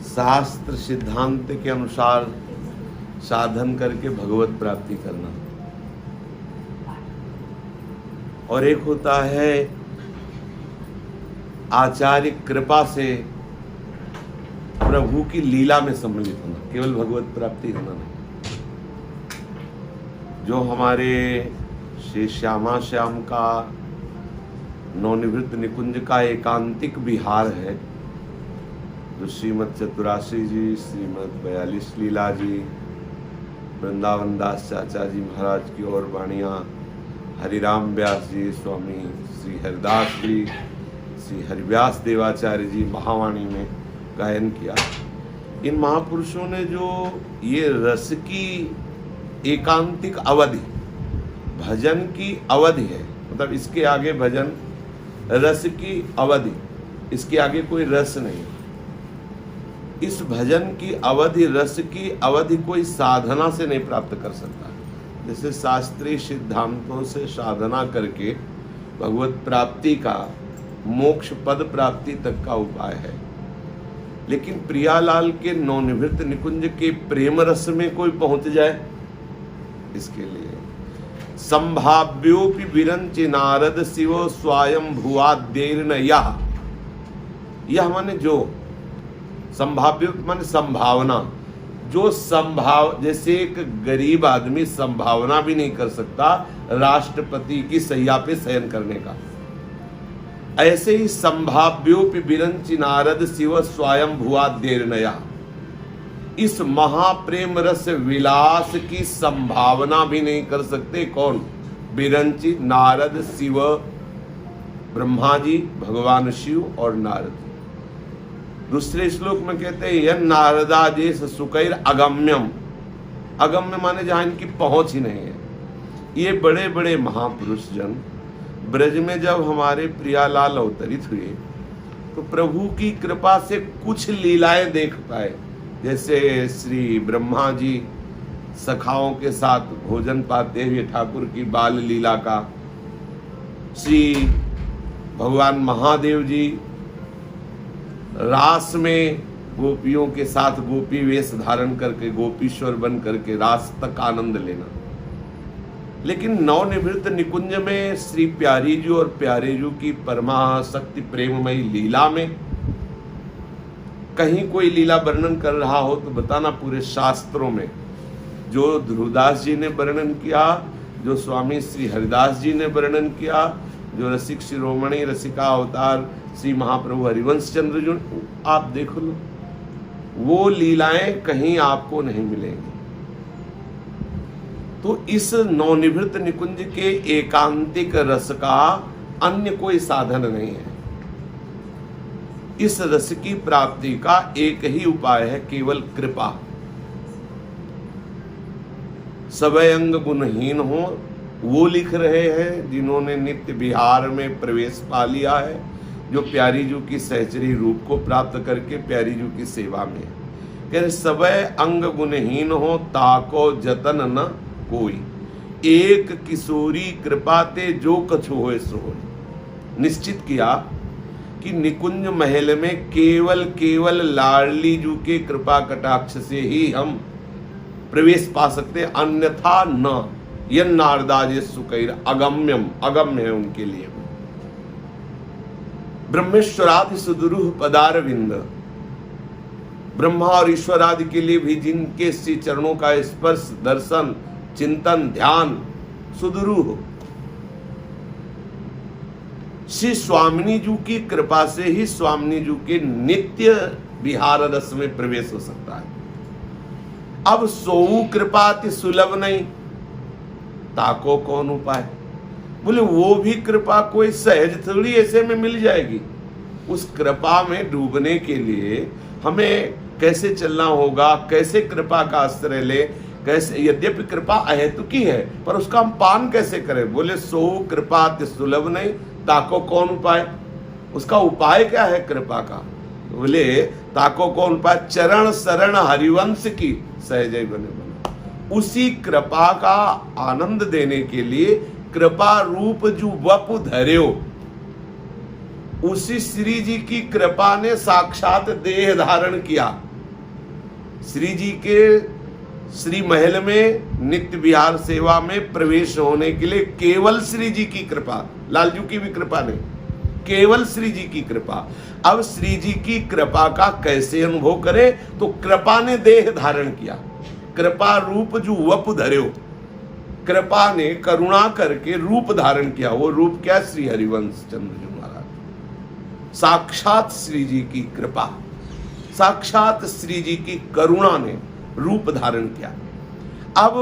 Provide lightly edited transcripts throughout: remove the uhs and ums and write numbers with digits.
शास्त्र सिद्धांत के अनुसार साधन करके भगवत प्राप्ति करना, और एक होता है आचार्य कृपा से प्रभु की लीला में सम्मिलित होना, केवल भगवत प्राप्ति होना नहीं। जो हमारे श्री श्यामा श्याम का नवनिवृत्त निकुंज का एकांतिक विहार है, जो श्रीमद चतुराशी जी, श्रीमद 42 लीला जी, वृंदावन दास चाचा जी महाराज की और वाणियाँ, हरिराम व्यास जी, स्वामी श्री हरिदास जी, श्री हरिव्यास देवाचार्य जी महावाणी में गायन किया। इन महापुरुषों ने जो ये रस की एकांतिक अवधि, भजन की अवधि है, मतलब इसके आगे भजन रस की अवधि, इसके आगे कोई रस नहीं। इस भजन की अवधि, रस की अवधि कोई साधना से नहीं प्राप्त कर सकता। जैसे शास्त्रीय सिद्धांतों से साधना करके भगवत प्राप्ति का, मोक्ष पद प्राप्ति तक का उपाय है, लेकिन प्रियालाल के नवनिवृत्त निकुंज के प्रेम रस में कोई पहुंच जाए, इसके लिए संभाव्योपि विरंचि नारद शिव स्वयं भुवाद्यैर्न यह माने जो संभाव्य माने संभावना, जो जैसे एक गरीब आदमी संभावना भी नहीं कर सकता राष्ट्रपति की सैया पे शयन करने का, ऐसे ही संभाव्योपि विरंचि नारद शिव स्वयं भुवाद्यैर्न, इस महाप्रेम रस विलास की संभावना भी नहीं कर सकते कौन? विरंचि नारद शिव, ब्रह्मा जी, भगवान शिव और नारद। दूसरे श्लोक में कहते हैं यह नारदादेश सुकैर अगम्यम, अगम्य माने जहां इनकी पहुंच ही नहीं है। ये बड़े बड़े महापुरुष जन ब्रज में जब हमारे प्रियालाल अवतरित हुए तो प्रभु की कृपा से कुछ लीलाएं देख पाए। जैसे श्री ब्रह्मा जी सखाओं के साथ भोजन पाते हुए ठाकुर की बाल लीला का, श्री भगवान महादेव जी रास में गोपियों के साथ गोपी वेश धारण करके गोपीश्वर बन करके रास तक आनंद लेना। लेकिन नवनिवृत्त निकुंज में श्री प्यारी जी और प्यारे जी की परमाशक्ति प्रेममयी लीला में कहीं कोई लीला वर्णन कर रहा हो तो बताना। पूरे शास्त्रों में जो ध्रुवदास जी ने वर्णन किया, जो स्वामी श्री हरिदास जी ने वर्णन किया, जो रसिक शिरोमणि रसिका अवतार श्री महाप्रभु हरिवंश चंद्र जी, आप देख लो, वो लीलाएं कहीं आपको नहीं मिलेंगी। तो इस नवनिवृत्त निकुंज के एकांतिक रस का अन्य कोई साधन नहीं है। इस रस की प्राप्ति का एक ही उपाय है, केवल कृपा। सवै अंग गुणहीन हो वो लिख रहे हैं जिन्होंने नित्य विहार में प्रवेश पा लिया है, जो प्यारी जू की सहचरी रूप को प्राप्त करके प्यारी जू की सेवा में। कह रहे सवै अंग गुणहीन हो ताको जतन न कोई, एक किशोरी कृपा ते जो कछु होए सो होए। निश्चित किया कि निकुंज महल में केवल लाडली जू के कृपा कटाक्ष से ही हम प्रवेश पा सकते, अन्यथा न। यन नारदाजे सुकैर अगम्यम, अगम्य है उनके लिए। ब्रह्मेश्वरादि सुदुरूह पदारविंद, ब्रह्मा और ईश्वर आदि के लिए भी जिनके श्री चरणों का स्पर्श, दर्शन, चिंतन, ध्यान सुदुरूह, श्री स्वामिनी जी की कृपा से ही स्वामिनी जी के नित्य विहार रस में प्रवेश हो सकता है। अब सोऊ कृपा अति सुलभ नहीं, ताको कौन उपाय? बोले वो भी कृपा कोई सहज थोड़ी ऐसे में मिल जाएगी। उस कृपा में डूबने के लिए हमें कैसे चलना होगा, कैसे कृपा का आश्रय ले, कैसे, यद्यपि कृपा अहेतुकी है पर उसका हम पान कैसे करें? बोले सो कृपा अति सुलभ नहीं, ताको कौन उपाय? उसका उपाय क्या है कृपा का? बोले ताको कौन उपाय? चरण शरण हरिवंश की सहजय बने बने। उसी कृपा का आनंद देने के लिए कृपा रूप जो वपु धर्यो, उसी श्री जी की कृपा ने साक्षात देह धारण किया। श्री जी के श्री महल में नित्य विहार सेवा में प्रवेश होने के लिए केवल श्री जी की कृपा, लालजू की भी कृपा नहीं, केवल श्री जी की कृपा। अब श्री जी की कृपा का कैसे अनुभव करें? तो कृपा ने देह धारण किया, कृपा रूप जो वप धर्यो, कृपा ने करुणा करके रूप धारण किया। वो रूप क्या? श्री हरिवंश चंद्र जी महाराज। साक्षात श्री जी की कृपा, साक्षात श्री जी की करुणा ने रूप धारण किया। अब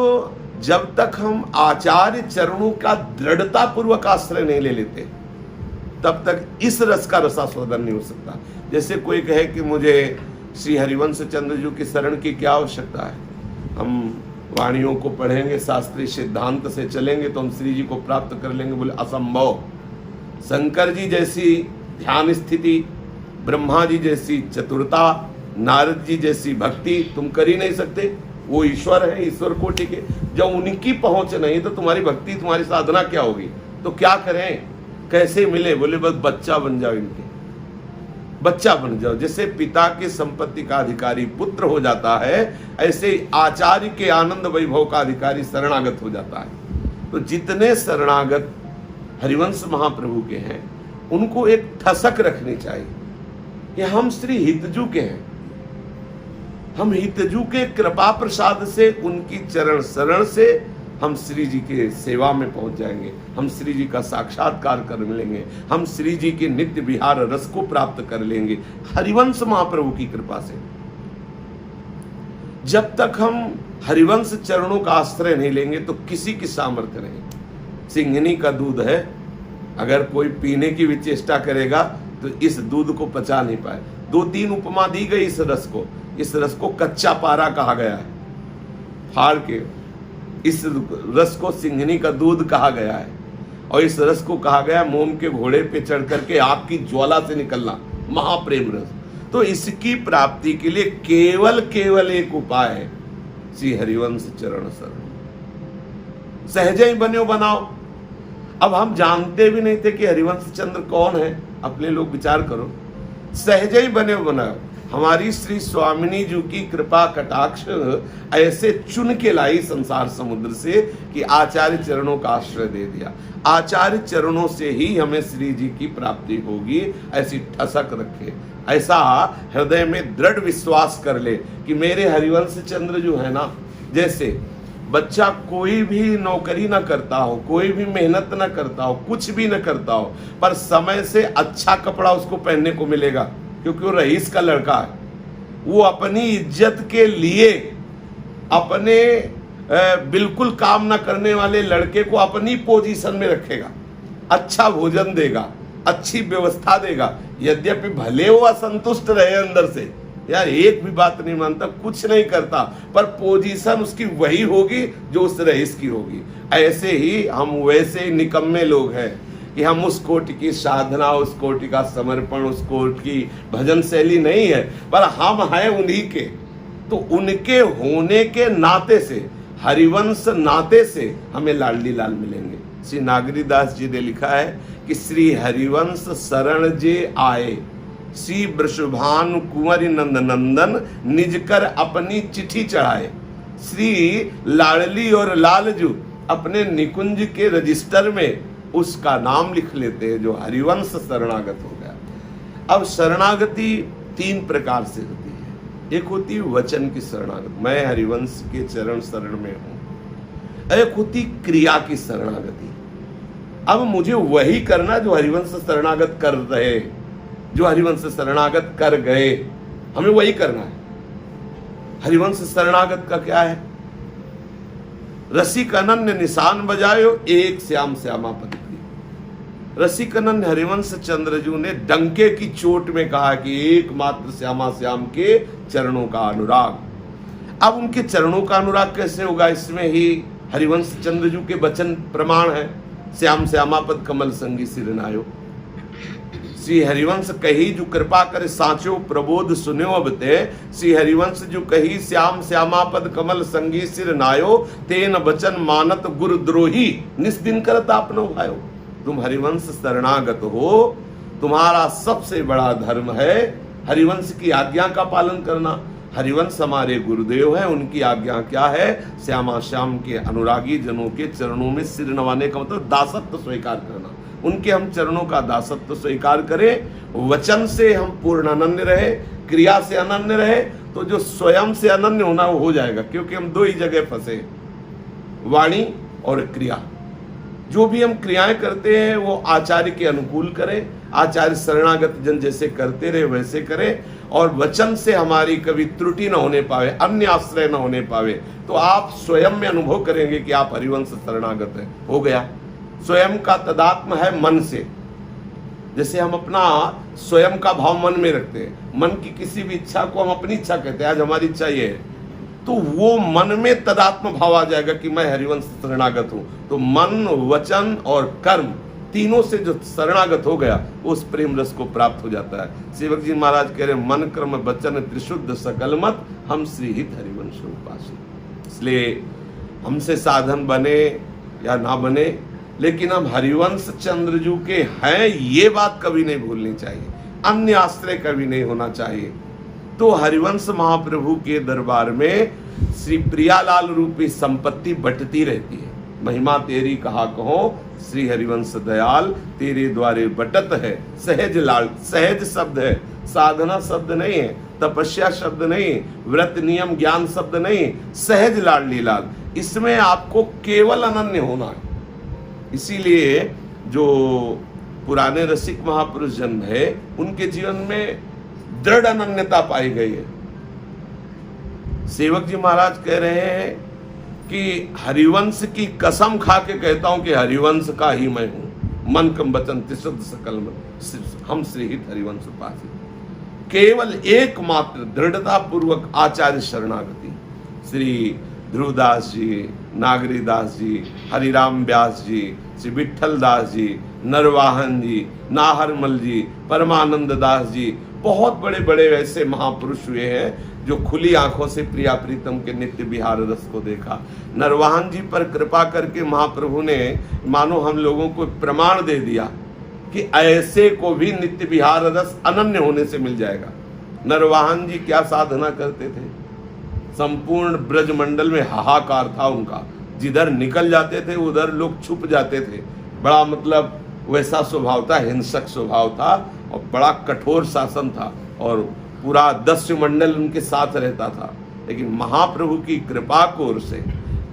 जब तक हम आचार्य चरणों का दृढ़ता पूर्वक आश्रय नहीं ले लेते, तब तक इस रस का रसास्वादन नहीं हो सकता। जैसे कोई कहे कि मुझे श्री हरिवंश चंद्र जी की शरण की क्या आवश्यकता है, हम वाणियों को पढ़ेंगे, शास्त्रीय सिद्धांत से चलेंगे तो हम श्री जी को प्राप्त कर लेंगे। बोले असंभव। शंकर जी जैसी ध्यान स्थिति, ब्रह्मा जी जैसी चतुरता, नारद जी जैसी भक्ति तुम कर ही नहीं सकते। वो ईश्वर है, ईश्वर कोटि के। जब उनकी पहुंच नहीं तो तुम्हारी भक्ति, तुम्हारी साधना क्या होगी? तो क्या करें, कैसे मिले? बोले बस बच्चा बन जाओ, इनके बच्चा बन जाओ। जैसे पिता की संपत्ति का अधिकारी पुत्र हो जाता है, ऐसे आचार्य के आनंद वैभव का अधिकारी शरणागत हो जाता है। तो जितने शरणागत हरिवंश महाप्रभु के हैं, उनको एक ठसक रखनी चाहिए कि हम श्री हितजू के हैं, हम हितजू के कृपा प्रसाद से, उनकी चरण शरण से हम श्री जी के सेवा में पहुंच जाएंगे, हम श्री जी का साक्षात्कार कर मिलेंगे, हम श्री जी के नित्य विहार रस को प्राप्त कर लेंगे हरिवंश महाप्रभु की कृपा से। जब तक हम हरिवंश चरणों का आश्रय नहीं लेंगे तो किसी की सामर्थ्य नहीं। सिंघनी का दूध है, अगर कोई पीने की भी चेष्टा करेगा तो इस दूध को पचा नहीं पाए। 2-3 उपमा दी गई इस रस को। इस रस को कच्चा पारा कहा गया है, फाड़ के इस रस को सिंघनी का दूध कहा गया है। और इस रस को कहा गया मोम के घोड़े पे चढ़ करके आग की ज्वाला से निकलना, महाप्रेम रस। तो इसकी प्राप्ति के लिए केवल एक उपाय है, श्री हरिवंश चरण शरण। सहज ही बन्यो बनाओ। अब हम जानते भी नहीं थे कि हरिवंश चंद्र कौन है, अपने लोग विचार करो। सहज ही बन्यो बनाओ। हमारी श्री स्वामिनी जी की कृपा कटाक्ष ऐसे चुन के लाई संसार समुद्र से कि आचार्य चरणों का आश्रय दे दिया। आचार्य चरणों से ही हमें श्री जी की प्राप्ति होगी, ऐसी ठसक रखे, ऐसा हृदय में दृढ़ विश्वास कर ले कि मेरे हरिवंश चंद्र जो है ना, जैसे बच्चा कोई भी नौकरी ना करता हो, कोई भी मेहनत ना करता हो, कुछ भी ना करता हो, पर समय से अच्छा कपड़ा उसको पहनने को मिलेगा क्योंकि वो रईस का लड़का है। वो अपनी इज्जत के लिए अपने बिल्कुल काम ना करने वाले लड़के को अपनी पोजीशन में रखेगा, अच्छा भोजन देगा, अच्छी व्यवस्था देगा। यद्यपि भले वो असंतुष्ट रहे अंदर से, यार एक भी बात नहीं मानता, कुछ नहीं करता, पर पोजीशन उसकी वही होगी जो उस रईस की होगी। ऐसे ही हम वैसे ही निकम्मे लोग हैं कि हम उस कोटि की साधना, उस कोटि का समर्पण, उस कोटि की भजन शैली नहीं है, पर हम हैं उन्हीं के। तो उनके होने के नाते से, हरिवंश नाते से हमें लाडली लाल मिलेंगे। श्री नागरीदास जी ने लिखा है कि श्री हरिवंश शरण जे आए, श्री वृषभानु कुंवरी नंद नंदन निज कर अपनी चिट्ठी चढ़ाए। श्री लाडली और लालजू अपने निकुंज के रजिस्टर में उसका नाम लिख लेते हैं जो हरिवंश शरणागत हो गया। अब शरणागति 3 प्रकार से होती है। एक होती है वचन की शरणागति, मैं हरिवंश के चरण शरण में हूं। एक होती क्रिया की शरणागति, अब मुझे वही करना जो हरिवंश शरणागत कर रहे, जो हरिवंश शरणागत कर गए, हमें वही करना है। हरिवंश शरणागत का क्या है? रसिक अनन्य निशान बजायो एक श्याम श्यामा पद प्रिय। रसिक अनन्य हरिवंश चंद्रजू ने डंके की चोट में कहा कि एकमात्र श्यामा श्याम के चरणों का अनुराग। अब उनके चरणों का अनुराग कैसे होगा? इसमें ही हरिवंश चंद्रजू के वचन प्रमाण है। श्याम श्यामा पद कमल संगी सिर नायो। श्री हरिवंश कही जो कृपा करे साचो प्रबोध सुन्यो अब ते। श्री हरिवंश जो कही श्याम श्यामा पद कमल संगी सिर नायो। तेन बचन मानत गुरु द्रोही निस्दिन करत आपनो भायो। तुम हरिवंश शरणागत हो, तुम्हारा सबसे बड़ा धर्म है हरिवंश की आज्ञा का पालन करना, हरिवंश हमारे गुरुदेव हैं, उनकी आज्ञा क्या है? श्यामा श्याम के अनुरागी जनों के चरणों में सिर नवाने का मतलब दासत्व स्वीकार करना। उनके हम चरणों का दासत्व स्वीकार करें, वचन से हम पूर्ण अनन्य रहे, क्रिया से अनन्य रहे, तो जो स्वयं से अनन्य होना वो हो जाएगा। क्योंकि हम दो ही जगह फंसे, वाणी और क्रिया। जो भी हम क्रियाएं करते हैं वो आचार्य के अनुकूल करें, आचार्य शरणागत जन जैसे करते रहे वैसे करें, और वचन से हमारी कभी त्रुटि न होने पावे, अन्य आश्रय न होने पावे, तो आप स्वयं में अनुभव करेंगे कि आप हरिवंश शरणागत हैं। हो गया। स्वयं का तदात्म है मन से। जैसे हम अपना स्वयं का भाव मन में रखते हैं, मन की किसी भी इच्छा को हम अपनी इच्छा कहते हैं, आज हमारी इच्छा ये है, तो वो मन में तदात्म भाव आ जाएगा कि मैं हरिवंश शरणागत हूं। तो मन, वचन और कर्म तीनों से जो शरणागत हो गया उस प्रेम रस को प्राप्त हो जाता है। सेवक जी महाराज कह रहे, मन कर्म वचन त्रिशुद्ध सकल मत, हम श्री हित हरिवंश उपासी। इसलिए हमसे साधन बने या ना बने, लेकिन हम हरिवंश चंद्रजू के हैं, ये बात कभी नहीं भूलनी चाहिए। अन्य आश्रय कभी नहीं होना चाहिए। तो हरिवंश महाप्रभु के दरबार में श्री प्रियालाल रूपी संपत्ति बटती रहती है। महिमा तेरी कहा कहो श्री हरिवंश दयाल, तेरे द्वारे बटत है सहज लाल। सहज शब्द है, साधना शब्द नहीं है, तपस्या शब्द नहीं, व्रत नियम ज्ञान शब्द नहीं, सहज लाडली लाल। इसमें आपको केवल अनन्य होना है। इसीलिए जो पुराने रसिक महापुरुष जन है, उनके जीवन में दृढ़ अनन्यता पाई गई है। सेवक जी महाराज कह रहे हैं कि हरिवंश की कसम खा के कहता हूं कि हरिवंश का ही मैं हूं। मन कम वचन त्रिशुद्ध सकल हम श्री हित हरिवंश उपासी। केवल एकमात्र दृढ़ता पूर्वक आचार्य शरणागति। श्री ध्रुवदास जी, नागरीदास जी, हरिराम व्यास जी, श्री विठल दास जी, नरवाहन जी, नाहरमल जी, परमानंद दास जी, बहुत बड़े बड़े ऐसे महापुरुष हुए हैं जो खुली आंखों से प्रिया प्रीतम के नित्य विहार रस को देखा। नरवाहन जी पर कृपा करके महाप्रभु ने मानो हम लोगों को प्रमाण दे दिया कि ऐसे को भी नित्य विहार रस अनन्य होने से मिल जाएगा। नरवाहन जी क्या साधना करते थे, संपूर्ण ब्रजमंडल में हाहाकार था उनका। जिधर निकल जाते थे उधर लोग छुप जाते थे। बड़ा मतलब वैसा स्वभाव था, हिंसक स्वभाव था और बड़ा कठोर शासन था, और पूरा दस्यु मंडल उनके साथ रहता था। लेकिन महाप्रभु की कृपा कोर से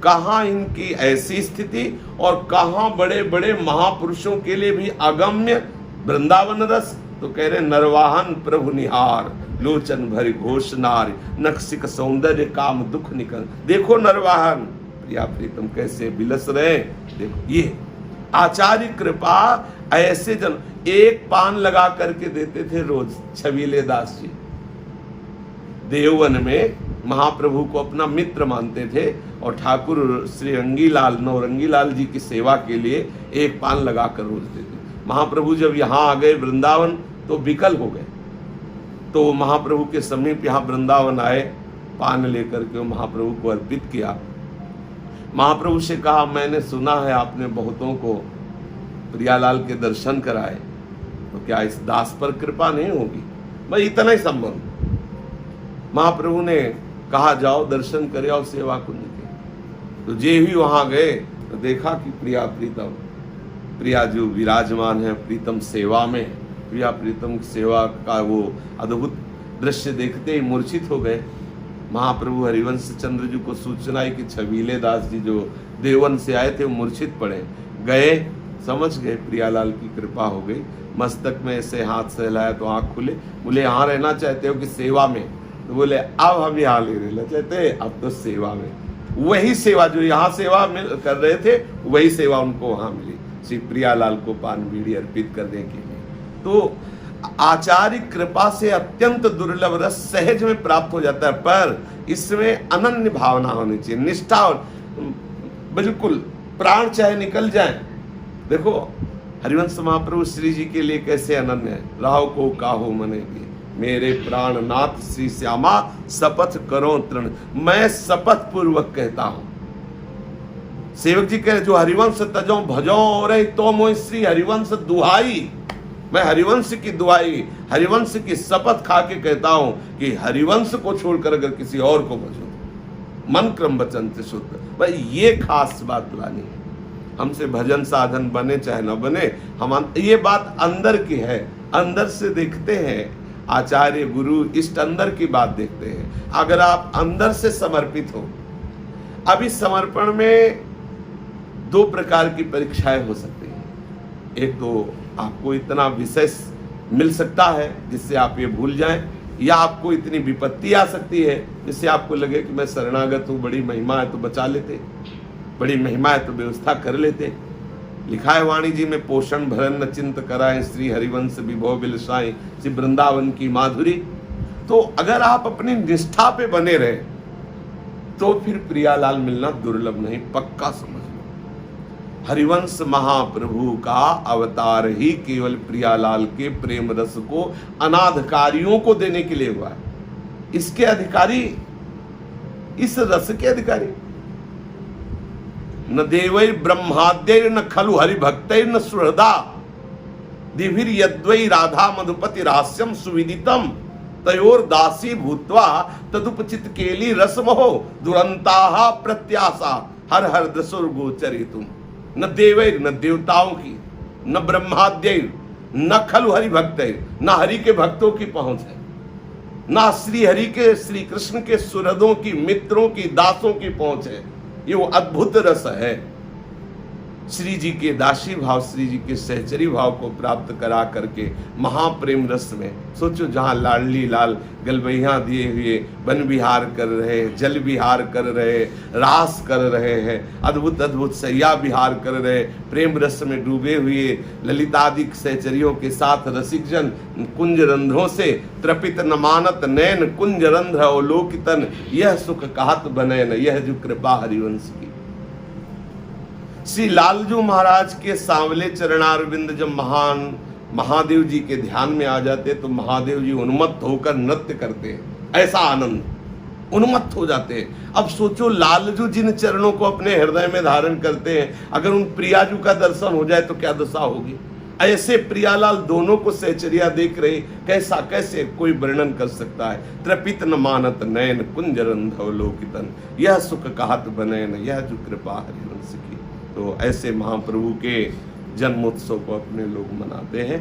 कहाँ इनकी ऐसी स्थिति, और कहाँ बड़े बड़े महापुरुषों के लिए भी अगम्य वृंदावन रस। तो कह रहे नरवाहन प्रभु निहार, लोचन भरी घोष नार, नक्सिक सौंदर्य काम दुख निकल। देखो नरवाहन प्रिया प्रीतम कैसे बिलस रहे। देखो ये आचार्य कृपा। ऐसे जन एक पान लगा करके देते थे रोज। छबीले दास जी देववन में महाप्रभु को अपना मित्र मानते थे, और ठाकुर श्री रंगीलाल नवरंगीलाल जी की सेवा के लिए एक पान लगाकर रोज देते। महाप्रभु जब यहाँ आ गए वृंदावन तो विकल हो गए, तो महाप्रभु के समीप यहाँ वृंदावन आए, पान लेकर के महाप्रभु को अर्पित किया। महाप्रभु से कहा, मैंने सुना है आपने बहुतों को प्रियालाल के दर्शन कराए, तो क्या इस दास पर कृपा नहीं होगी? भाई इतना ही संबंध। महाप्रभु ने कहा जाओ दर्शन करे और सेवा कुंज के। तो जे भी वहां गए तो देखा कि प्रिया प्रीतम, प्रिया जो विराजमान है प्रीतम सेवा में, प्रिया प्रीतम सेवा का वो अद्भुत दृश्य देखते ही मूर्छित हो गए। महाप्रभु हरिवंश चंद्र जी को सूचना है कि छबीले दास जी जो देवन से आए थे वो मूर्छित पड़े। गए, समझ गए प्रियालाल की कृपा हो गई। मस्तक में ऐसे हाथ से हिलाया तो आँख खुले। बोले यहाँ रहना चाहते हो कि सेवा में? तो बोले अब हम यहाँ नहीं रहना चाहते, अब तो सेवा में। वही सेवा जो यहाँ सेवा में कर रहे थे वही सेवा उनको वहाँ मिली, श्री प्रियालाल को पान बीड़ी अर्पित करने के लिए। तो आचार्य कृपा से अत्यंत दुर्लभ रस सहज में प्राप्त हो जाता है, पर इसमें अनन्य भावना होनी चाहिए, निष्ठा। और बिल्कुल प्राण चाहे निकल जाए। देखो हरिवंश महाप्रभु श्री जी के लिए कैसे अनन्य है। राहो को काहो मने भी, मेरे प्राण नाथ श्री श्यामा शपथ करो तृण। मैं शपथ पूर्वक कहता हूं। सेवक जी कह जो हरिवंश तजो भजो रे तो मोह श्री हरिवंश दुहाई। मैं हरिवंश की दुहाई हरिवंश की शपथ खा के कहता हूं कि हरिवंश को छोड़कर अगर किसी और को भजो, मन क्रम वचन से शुद्ध, भाई ये खास बात लानी है। हमसे भजन साधन बने चाहे न बने, हम ये बात अंदर की है, अंदर से देखते हैं। आचार्य गुरु इष्ट अंदर की बात देखते हैं। अगर आप अंदर से समर्पित हो, अब इस समर्पण में दो प्रकार की परीक्षाएं हो सकती हैं। एक तो आपको इतना विशेष मिल सकता है जिससे आप ये भूल जाएं, या आपको इतनी विपत्ति आ सकती है जिससे आपको लगे कि मैं शरणागत हूं, बड़ी महिमा है तो बचा लेते, बड़ी महिमा है तो व्यवस्था कर लेते। लिखा है वाणी जी में, पोषण भरन न चिंत कराएं, श्री हरिवंश विभव बिलसाएं, श्री वृंदावन की माधुरी। तो अगर आप अपनी निष्ठा पे बने रहे तो फिर प्रियालाल मिलना दुर्लभ नहीं, पक्का समझ लो। हरिवंश महाप्रभु का अवतार ही केवल प्रियालाल के प्रेम रस को अनाधिकारियों को देने के लिए हुआ है। इसके अधिकारी, इस रस के अधिकारी न देवै ब्रह्माद्यैर न खलु हरिभक्तैर न सुहृदा दिभिर यद्वै राधा मधुपति रहस्यम सुविदितम तयोर दासी भूत्वा तदुपचित केली रसमहो दुरंताहा प्रत्याशा हर हर दसुर गोचरितुम। न देवैर, न देवताओं की, न ब्रह्माद्यैर, न खलु हरिभक्तैर, न हरि के भक्तों की पहुंच है, न श्री हरि के, श्री कृष्ण के सुहृदों की, मित्रों की, दासों की पहुंच है। ये वो अद्भुत रस है। श्री जी के दासी भाव, श्री जी के सहचरी भाव को प्राप्त करा करके महाप्रेम रस में सोचो, जहाँ लाडली लाल गलबैया दिए हुए वन विहार कर रहे, जल विहार कर रहे, रास कर रहे हैं, अद्भुत अद्भुत सैया विहार कर रहे, प्रेम रस में डूबे हुए ललितादिक सहचरियों के साथ रसिकजन कुंज रंध्रों से त्रपित न मानत नैन कुंज रंध्र अवलोकितन, यह सुख कहत बने न यह जो कृपा हरिवंश की। श्री लालजू महाराज के सांवले चरणारविंद जब महान महादेव जी के ध्यान में आ जाते तो महादेव जी उन्मत्त होकर नृत्य करते हैं, ऐसा आनंद, उन्मत्त हो जाते हैं। अब सोचो, लालजू जिन चरणों को अपने हृदय में धारण करते हैं, अगर उन प्रियाजू का दर्शन हो जाए तो क्या दशा होगी। ऐसे प्रियालाल दोनों को सहचरिया देख रहे, कैसा, कैसे कोई वर्णन कर सकता है। त्रपित न मानत नयन कुंज रंधवलोकितन, यह सुख कहत बने न यह जो कृपा हरिवंश की। तो ऐसे महाप्रभु के जन्मोत्सव को अपने लोग मनाते हैं।